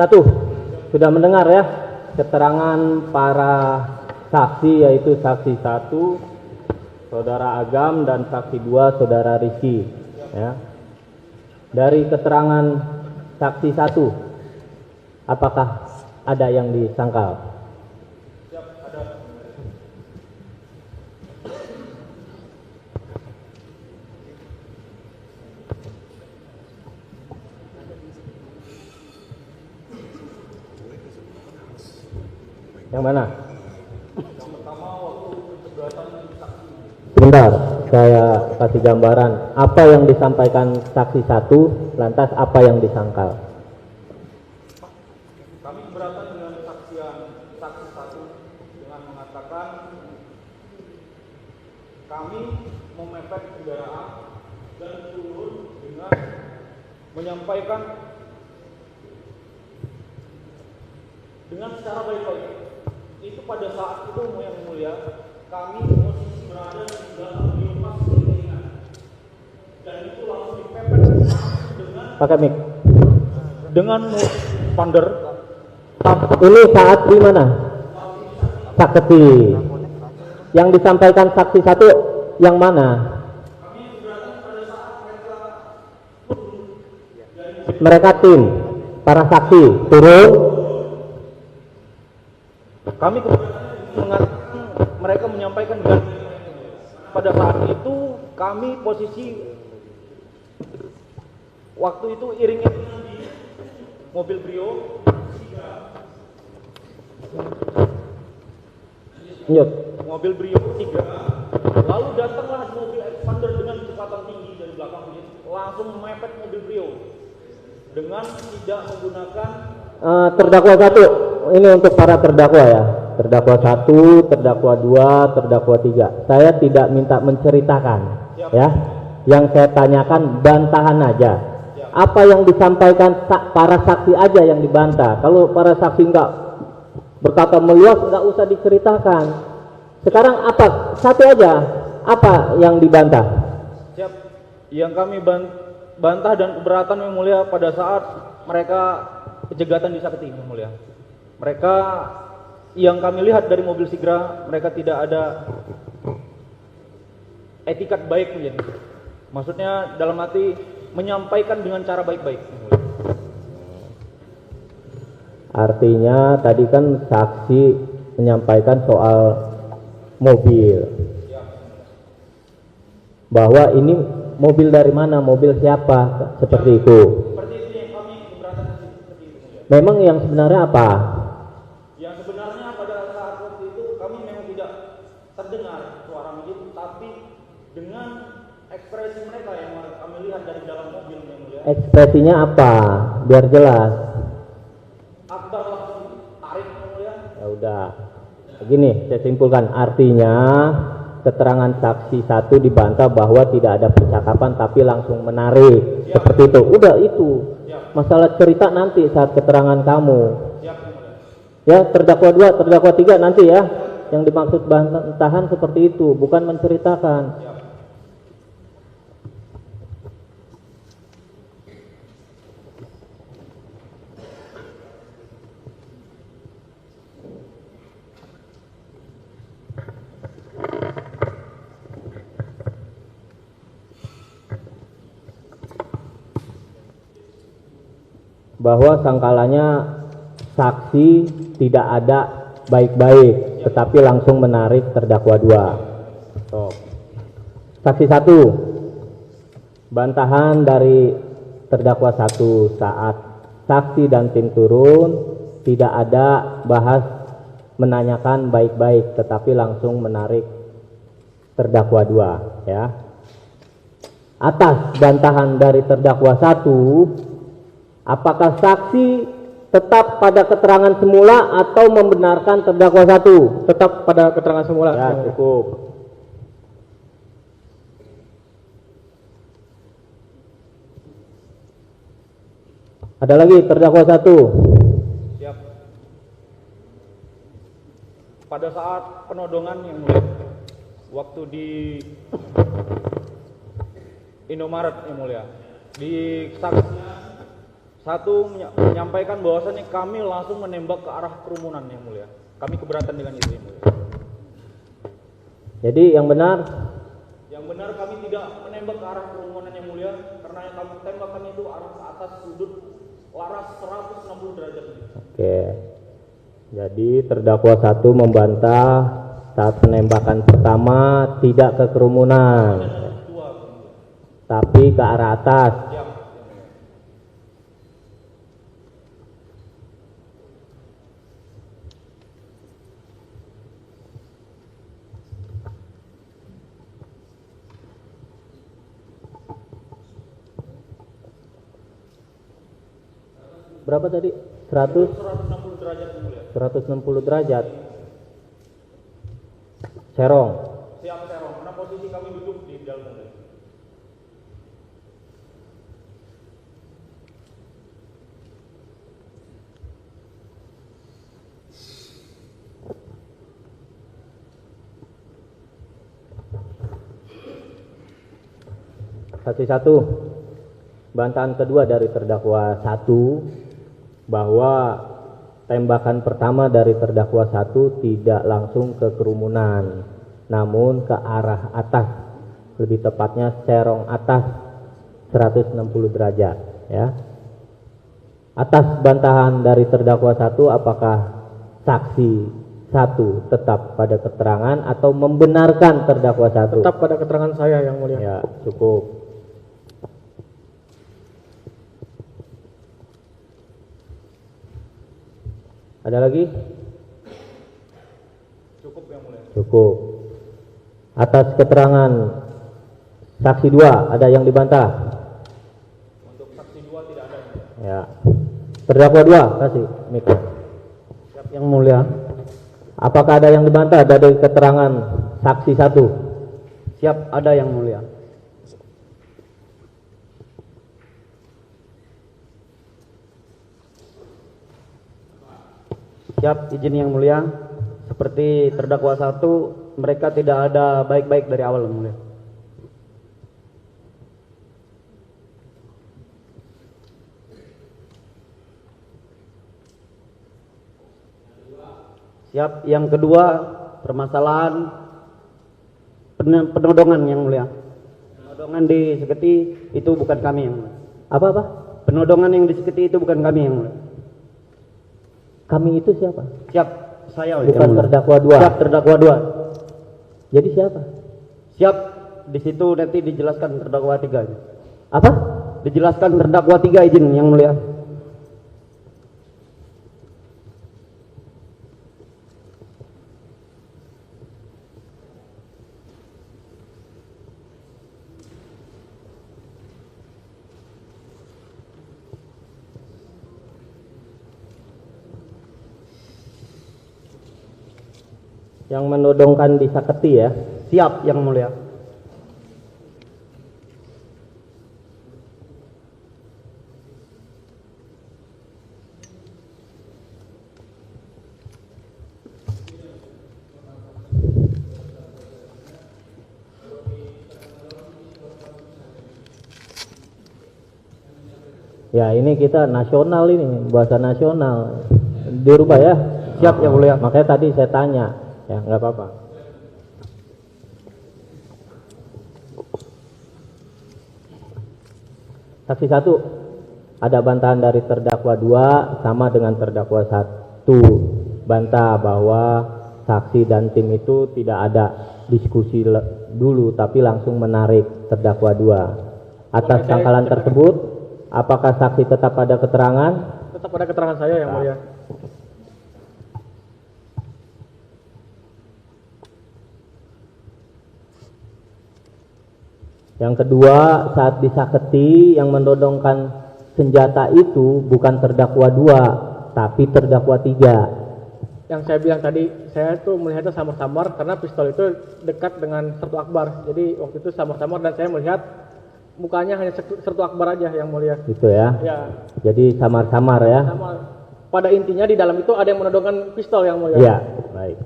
Satu, sudah mendengar ya keterangan para saksi, yaitu saksi 1 Saudara Agam dan saksi 2 Saudara Rizky ya. Dari keterangan saksi 1, apakah ada yang disangkal? Yang mana? Sebentar, saya kasih gambaran apa yang disampaikan saksi 1, lantas apa yang disangkal. Kami keberatan dengan kesaksian saksi 1 dengan mengatakan kami memepet kendaraan dan turun dengan menyampaikan dengan secara baik-baik. Itu pada saat itu yang mulia kami posisi berada di dalam biomas keinginan dan itu langsung dipepet dengan Pakai mic. dengan founder. Ini saat di mana? Sakti. Yang disampaikan saksi 1 yang mana? Mereka tim, para saksi turun. Kami mereka menyampaikan dan pada saat itu kami posisi waktu itu iringnya di mobil Brio mobil Brio 3, lalu datanglah mobil Expander dengan kecepatan tinggi dari belakang langsung mepet mobil Brio dengan tidak menggunakan Terdakwa 1, ini untuk para terdakwa ya. Terdakwa 1, terdakwa 2, terdakwa 3. Saya tidak minta menceritakan ya. Yang saya tanyakan bantahan aja. Apa yang disampaikan para saksi aja yang dibantah. Kalau para saksi enggak berkata meluas, enggak usah diceritakan. Sekarang apa? Satu aja. Apa yang dibantah? Siap. Yang kami bantah dan keberatan yang mulia pada saat mereka kejegatan di Sakti yang mulia. Mereka yang kami lihat dari mobil Sigra, mereka tidak ada etikat baik menjadi. Maksudnya dalam arti menyampaikan dengan cara baik-baik. Artinya tadi kan saksi menyampaikan soal mobil. Bahwa ini mobil dari mana, mobil siapa, seperti itu. Seperti itu yang kami keberatan seperti itu. Memang yang sebenarnya apa? Yang sebenarnya pada saat waktu itu kami memang tidak terdengar suara begitu, tapi dengan ekspresi mereka yang kami lihat dari dalam mobil yang mulia. Ekspresinya apa? Biar jelas. Akbar langsung tarik yang mulia. Ya udah. Begini, saya simpulkan, artinya keterangan saksi 1 dibantah bahwa tidak ada percakapan tapi langsung menarik. Siap. Seperti itu. Udah itu. Siap. Masalah cerita nanti saat keterangan kamu. Siap. Ya, terdakwa 2, terdakwa 3 nanti ya. Yang dimaksud bantahan seperti itu, bukan menceritakan. Siap. Bahwa sangkalannya saksi tidak ada baik-baik, tetapi langsung menarik terdakwa 2. Saksi 1, bantahan dari terdakwa 1 saat saksi dan tim turun tidak ada bahas menanyakan baik-baik, tetapi langsung menarik terdakwa 2 ya. Atas bantahan dari terdakwa 1, apakah saksi tetap pada keterangan semula atau membenarkan terdakwa 1? Tetap pada keterangan semula. Ya, cukup. Ada lagi terdakwa 1. Siap. Pada saat penodongan yang mulia, waktu di Indomaret yang mulia, di saksi Satu menyampaikan bahwasannya kami langsung menembak ke arah kerumunan yang mulia. Kami keberatan dengan itu yang mulia. Jadi yang benar Yang benar kami tidak menembak ke arah kerumunan yang mulia, karena yang kami tembakan itu arah ke atas sudut laras 160 derajat. oke. Jadi terdakwa 1 membantah saat penembakan pertama tidak ke kerumunan, tapi ke arah atas. Siap. Berapa tadi? 100? 160 derajat yang mulia. 160 derajat. Serong. Siap serong, karena posisi kami duduk di dalam mobil. Saksi 1, bantahan kedua dari terdakwa 1 bahwa tembakan pertama dari terdakwa 1 tidak langsung ke kerumunan, namun ke arah atas, lebih tepatnya serong atas 160 derajat, ya. Atas bantahan dari terdakwa 1, apakah saksi 1 tetap pada keterangan atau membenarkan terdakwa 1? Tetap pada keterangan saya yang mulia. Ya, cukup. Ada lagi? Cukup yang mulia. Cukup. Atas keterangan saksi 2 ada yang dibantah? Untuk saksi 2 tidak ada. Ya. Terdakwa 2, kasih mic. Siap yang mulia. Apakah ada yang dibantah dari keterangan saksi 1? Siap, ada yang mulia. Siap, izin yang mulia. Seperti terdakwa 1, mereka tidak ada baik-baik dari awal yang mulia. Siap, yang kedua permasalahan penodongan yang mulia. Penodongan di Seketi itu bukan kami yang mulia. Apa-apa? Penodongan yang di Seketi itu bukan kami yang mulia. Kami itu siapa? Siap, saya Bukan yang mulia. terdakwa 2. Siap, terdakwa 2. Jadi siapa? Siap, di situ nanti dijelaskan terdakwa 3. Apa? Dijelaskan terdakwa 3, izin yang mulia. Yang menodongkan di Saketi, ya. Siap yang mulia. Ya, ini kita nasional, ini bahasa nasional. Dirubah ya. Siap yang mulia. Makanya tadi saya tanya. Ya, nggak apa-apa. Saksi 1, ada bantahan dari terdakwa 2 sama dengan terdakwa 1. Bantah bahwa saksi dan tim itu tidak ada diskusi dulu, tapi langsung menarik terdakwa 2. Atas sangkalan tersebut, apakah saksi tetap pada keterangan? Tetap pada keterangan saya yang mulia. Yang kedua, saat disaketi yang menodongkan senjata itu bukan terdakwa 2, tapi terdakwa 3. Yang saya bilang tadi, saya tuh melihatnya samar-samar karena pistol itu dekat dengan Sertu Akbar. Jadi waktu itu samar-samar dan saya melihat mukanya hanya Sertu Akbar aja yang mulia. Gitu ya. Ya, Jadi samar-samar ya. sama. Pada intinya di dalam itu ada yang menodongkan pistol yang mulia. Iya, baik.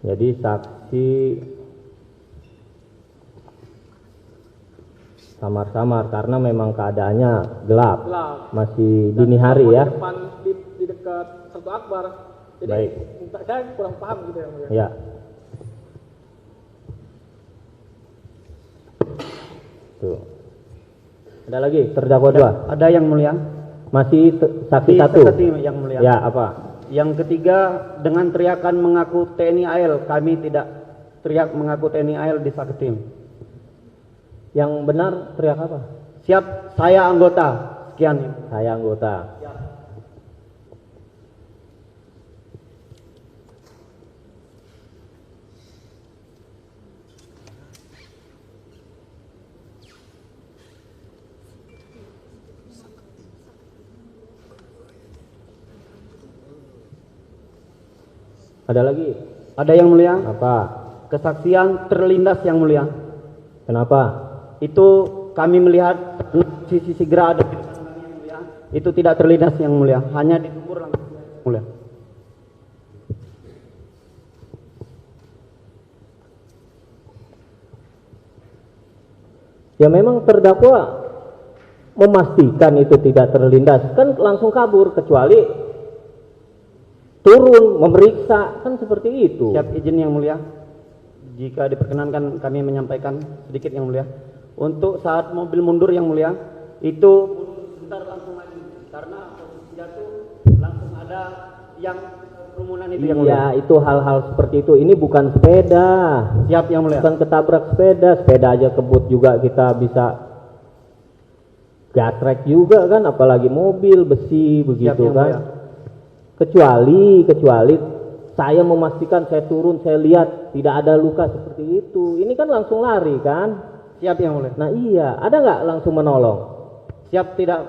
Jadi saksi Samar-samar karena memang keadaannya gelap. Gelap. Masih dini hari Di ya. depan di dekat Sertu Akbar. Jadi Baik. saya kurang paham gitu yang mulia. Ya. Tuh. Ada lagi terdakwa dua. Ada yang mulia. Masih saksi Di satu. saksi yang mulia. Ya, apa? Yang ketiga dengan teriakan mengaku TNI AL, kami tidak teriak mengaku TNI AL di Saketim. Yang benar teriak apa? Siap, saya anggota. Sekian. Saya anggota. Ada lagi? Ada yang mulia. Apa? Kesaksian terlindas yang mulia. Kenapa? Itu kami melihat sisi segera ada di depan kami yang mulia. Itu tidak terlindas yang mulia, hanya dikubur langsung yang mulia. Ya memang terdakwa memastikan itu tidak terlindas, kan langsung kabur kecuali turun memeriksa, kan seperti itu. Siap, izin yang mulia. Jika diperkenankan kami menyampaikan sedikit yang mulia. Untuk saat mobil mundur yang mulia, itu sebentar langsung maju karena posisi jatuh langsung ada yang kerumunan itu yang mulia. Iya, itu hal-hal seperti itu. Ini bukan sepeda. Siap yang mulia. Bukan ketabrak sepeda, sepeda aja kebut juga kita bisa gasrek juga kan, apalagi mobil besi begitu yang kan. mulia. Kecuali saya memastikan saya turun, saya lihat tidak ada luka seperti itu. Ini kan langsung lari kan? Siap yang mulia. Nah iya, ada nggak langsung menolong? Siap tidak.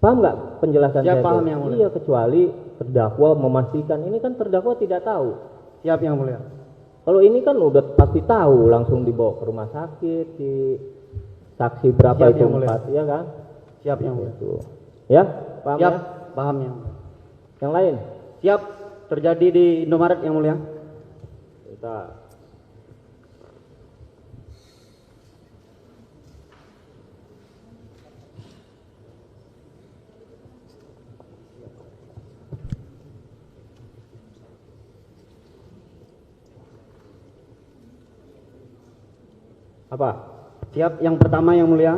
Paham nggak penjelasan Siap, saya? paham itu? yang mulia. Iya, kecuali terdakwa memastikan. Ini kan terdakwa tidak tahu. Siap yang mulia. Kalau ini kan udah pasti tahu, langsung dibawa ke rumah sakit, di saksi berapa Siap, itu yang mulia. 4, ya kan? Siap yang mulia. Itu. Ya, paham Siap, ya? paham yang mulia. Yang lain? Siap, terjadi di Indomaret yang mulia. Kita apa? Siap, yang pertama yang mulia.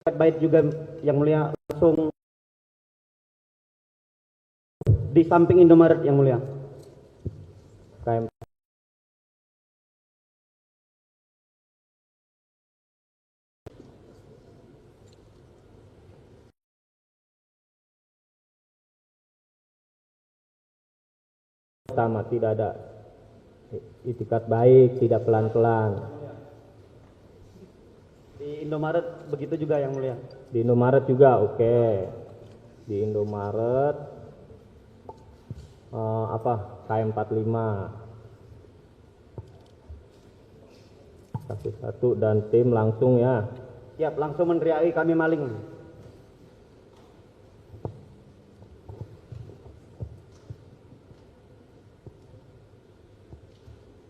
Baik juga yang mulia, langsung di samping Indomaret yang mulia. KM pertama tidak ada itikat baik, tidak pelan-pelan. Di Indomaret begitu juga yang mulia. Di Indomaret juga, oke. Di Indomaret apa? KM45 saksi 1 dan tim langsung ya. Siap, langsung meneriaki kami maling.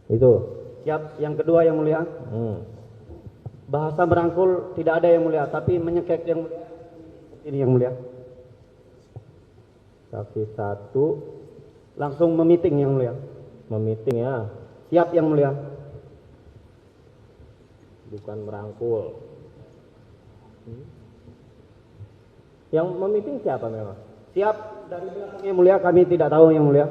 Itu. Siap, yang kedua yang mulia. Bahasa merangkul tidak ada yang mulia, tapi menyekek yang mulia. Ini yang mulia. Saksi 1 Langsung memiting yang mulia. memiting ya, Siap yang mulia. bukan merangkul. Yang memiting siapa memang? Siap, dari belakang yang mulia kami tidak tahu yang mulia.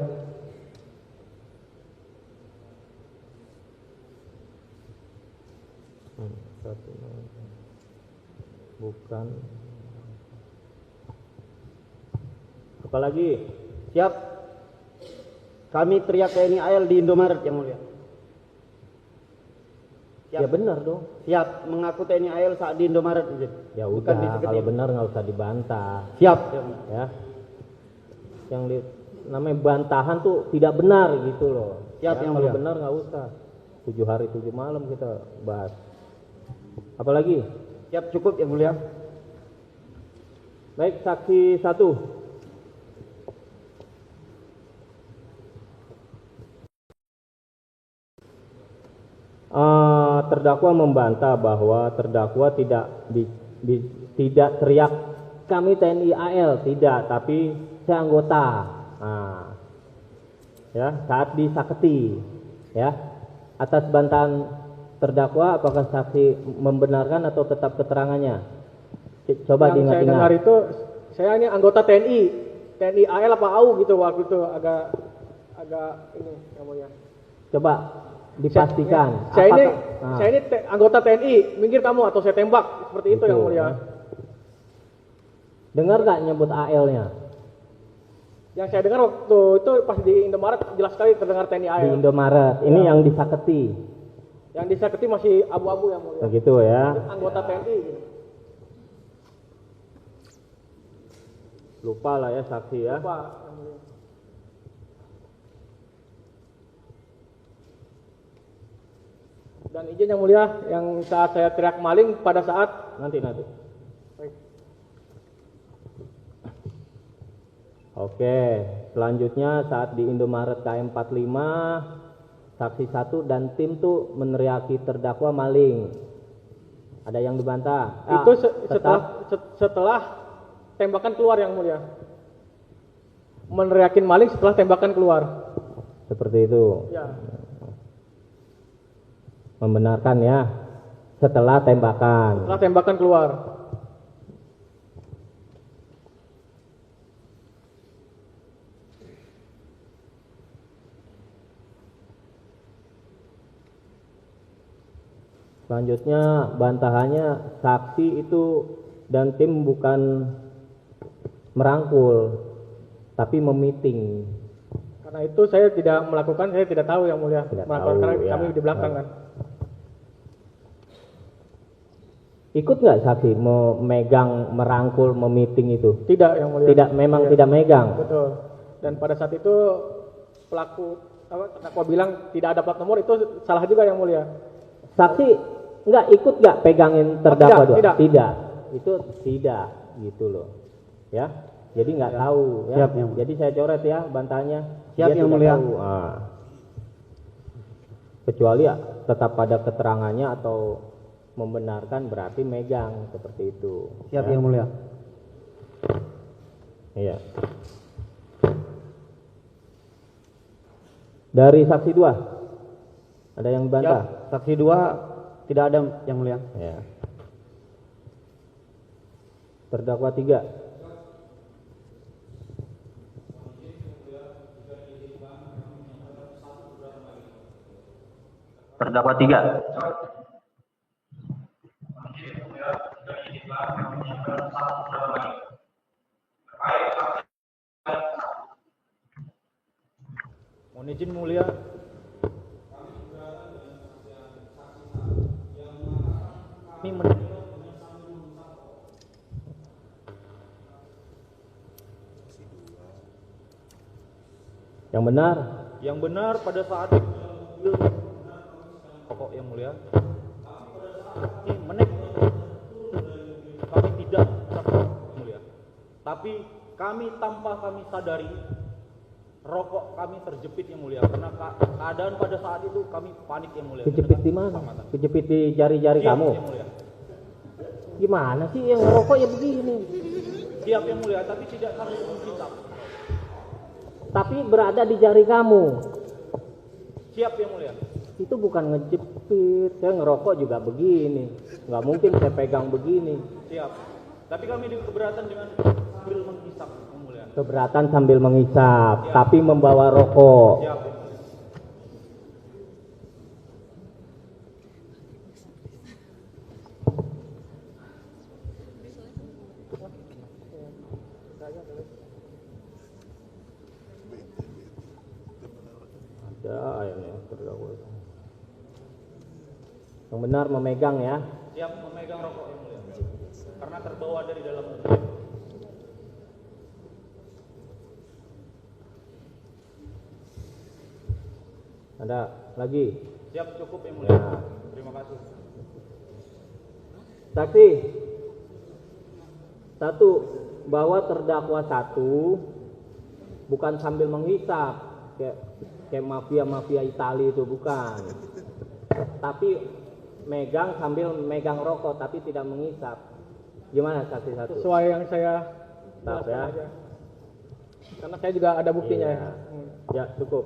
Bukan. Apalagi? Siap. Kami teriak TNI AL di Indomaret yang mulia. Siap. Ya benar dong. Siap, mengaku TNI AL saat di Indomaret. Ya Bukan di udah, Seketim. kalau benar nggak usah dibantah. Siap. Ya. Yang namanya bantahan tuh tidak benar gitu loh. Siap, Ya, yang kalau mulia. benar nggak usah. 7 hari 7 malam kita bahas. Apalagi? Siap, cukup yang mulia. Baik, saksi 1. Terdakwa membantah bahwa terdakwa tidak teriak kami TNI AL, tidak, tapi saya anggota. Ya, saat disaketi, ya. Atas bantahan terdakwa, apakah saksi membenarkan atau tetap keterangannya? Coba Yang saya dengar diingat-ingat. itu, saya ini anggota TNI AL apa AU gitu waktu itu agak ini yang mulia. Coba dipastikan. Saya ini apakah- saya ini anggota TNI, minggir kamu atau saya tembak seperti itu yang mulia. Dengar gak nyebut AL-nya? Yang saya dengar waktu itu pas di Indomaret jelas sekali terdengar TNI AL. Di Indomaret. Ini yang disaketi. Yang disaketi masih abu-abu yang mulia. Begitu ya. Anggota TNI. Gitu. Lupa lah ya saksi ya. Lupa, yang mulia. Dan izin yang mulia, yang saat saya teriak maling pada saat Nanti. baik. Oke, selanjutnya saat di Indomaret KM45, saksi 1 dan tim tuh meneriaki terdakwa maling. Ada yang dibantah? Itu tetap setelah tembakan keluar yang mulia. Meneriakin maling setelah tembakan keluar. seperti itu. Ya. Membenarkan ya. Setelah tembakan. Setelah tembakan keluar. Selanjutnya bantahannya saksi itu dan tim bukan merangkul tapi memiting. Karena itu saya tidak melakukan, saya tidak tahu yang mulia. Tidak Melakukan tahu, karena ya. kami di belakang kan. Ikut nggak saksi memegang, merangkul, memiting itu? Tidak yang mulia. Tidak, memang Iya. tidak megang. Betul. Dan pada saat itu pelaku terdakwa bilang tidak ada plat nomor, itu salah juga yang mulia. Saksi nggak ikut nggak pegangin terdakwa tidak, dua? tidak. Itu tidak gitu loh. Ya. Jadi nggak tahu ya. Siap, Yang Mulia. Jadi saya coret ya bantahannya. Siap, Dia Yang tidak Mulia. tahu. Kecuali ya tetap pada keterangannya atau membenarkan berarti megang seperti itu. Siap ya. Yang Mulia. Iya. Dari saksi 2 ada yang Siap. bantah? Saksi 2 tidak ada Yang Mulia. Ya. Terdakwa 3. Terdakwa 3. Mohon izin mulia. Kami Yang benar? yang benar pada saat pokok yang mulia. Ini menek. Kami tidak yang mulia. Tapi kami tanpa kami sadari rokok kami terjepit yang mulia karena keadaan pada saat itu kami panik yang mulia. Kejepit di mana? Kejepit di jari-jari Siap, kamu. yang mulia. Gimana sih yang ngerokok ya begini? Siap yang mulia, tapi tidak sampai menghisap. Tapi berada di jari kamu. Siap yang mulia. Itu bukan ngejepit. Saya ngerokok juga begini. Nggak mungkin saya pegang begini. Siap. Tapi kami keberatan dengan sambil menghisap yang mulia. Keberatan sambil menghisap, tapi membawa rokok. Siap. Ada ayatnya terdakwa. Yang benar memegang ya. Siap memegang rokok yang mulia. Karena terbawa dari dalam. Ada lagi. Siap cukup yang mulia. Ya. Terima kasih. Saksi 1 bahwa terdakwa 1 bukan sambil menghisap kayak mafia-mafia Itali itu bukan. tapi megang sambil megang rokok tapi tidak mengisap. Gimana saksi satu? Sesuai yang saya Tetap jelaskan ya. aja. Karena saya juga ada buktinya Iya. ya. Ya cukup.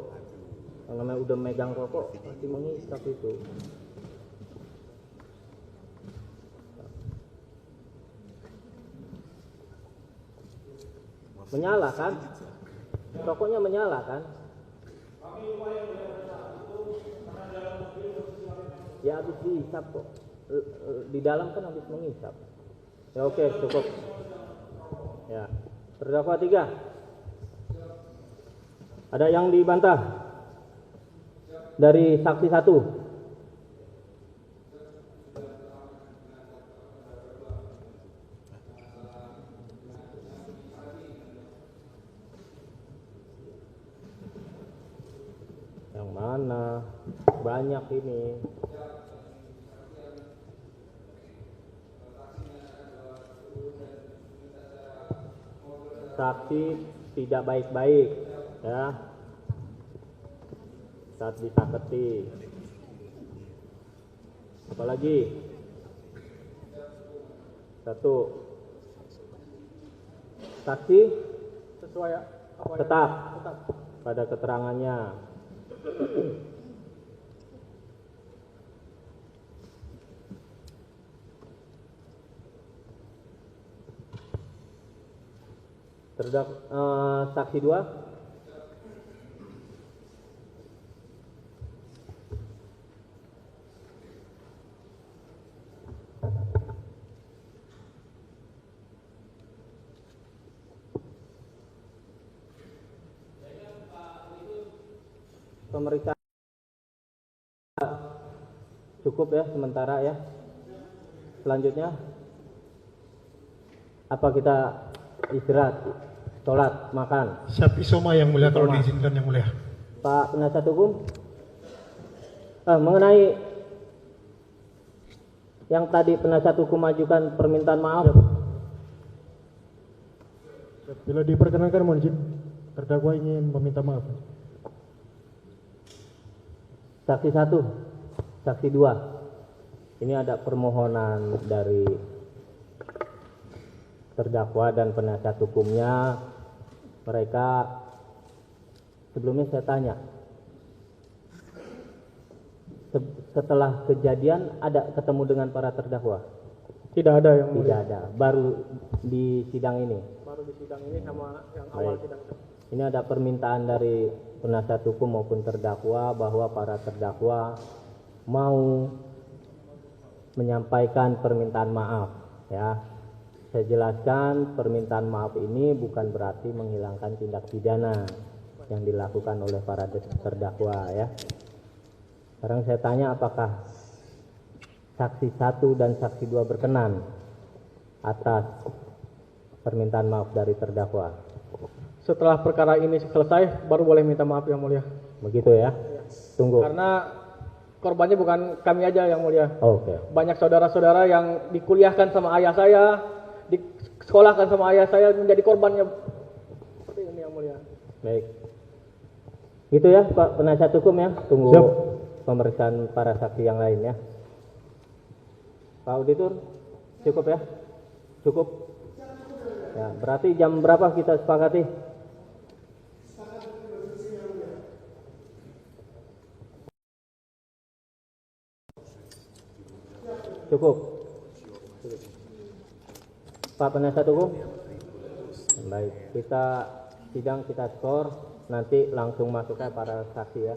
Kalau namanya udah megang rokok pasti mengisap itu. Menyala kan? Rokoknya menyala kan? Ya habis dihisap kok. Di dalam kan habis mengisap. Ya oke, cukup. Ya. Terdakwa 3. Ada yang dibantah? Dari saksi 1. Yang mana? Banyak ini. Saksi tidak baik-baik, ya. Saat disaketi. Apalagi? 1. Saksi Sesuai ya. Apa yang- tetap tetap. pada keterangannya. Saksi 2. Pemeriksaan cukup ya sementara ya. Selanjutnya apa kita istirahat, sholat, makan? Siap isoma yang mulia kalau Isoma. diizinkan yang mulia. Pak penasihat hukum, mengenai yang tadi penasihat hukum ajukan permintaan maaf, Bila diperkenankan mohon izin terdakwa ingin meminta maaf. saksi 1, saksi 2, ini ada permohonan dari terdakwa dan penasihat hukumnya. Mereka sebelumnya saya tanya, setelah kejadian ada ketemu dengan para terdakwa? Tidak ada yang Tidak mulia. ada, baru di sidang ini. Baru di sidang ini sama yang awal Baik. sidang itu. Ini ada permintaan dari penasihat hukum maupun terdakwa bahwa para terdakwa mau menyampaikan permintaan maaf, ya. Saya jelaskan permintaan maaf ini bukan berarti menghilangkan tindak pidana yang dilakukan oleh para terdakwa, ya. Sekarang saya tanya apakah saksi 1 dan saksi 2 berkenan atas permintaan maaf dari terdakwa. Setelah perkara ini selesai, baru boleh minta maaf yang mulia. Begitu ya? Tunggu. Karena korbannya bukan kami aja yang mulia. Oke. Banyak saudara-saudara yang dikuliahkan sama ayah saya, disekolahkan sama ayah saya menjadi korbannya. Seperti ini yang mulia. Baik. Gitu ya Pak penasihat hukum ya. Tunggu Siap. pemeriksaan para saksi yang lain ya. Pak Auditor, cukup ya? Cukup? Ya, berarti jam berapa kita sepakati? Cukup. Pak penasihat hukum? Baik, kita sidang kita skor, nanti langsung masuknya para saksi ya.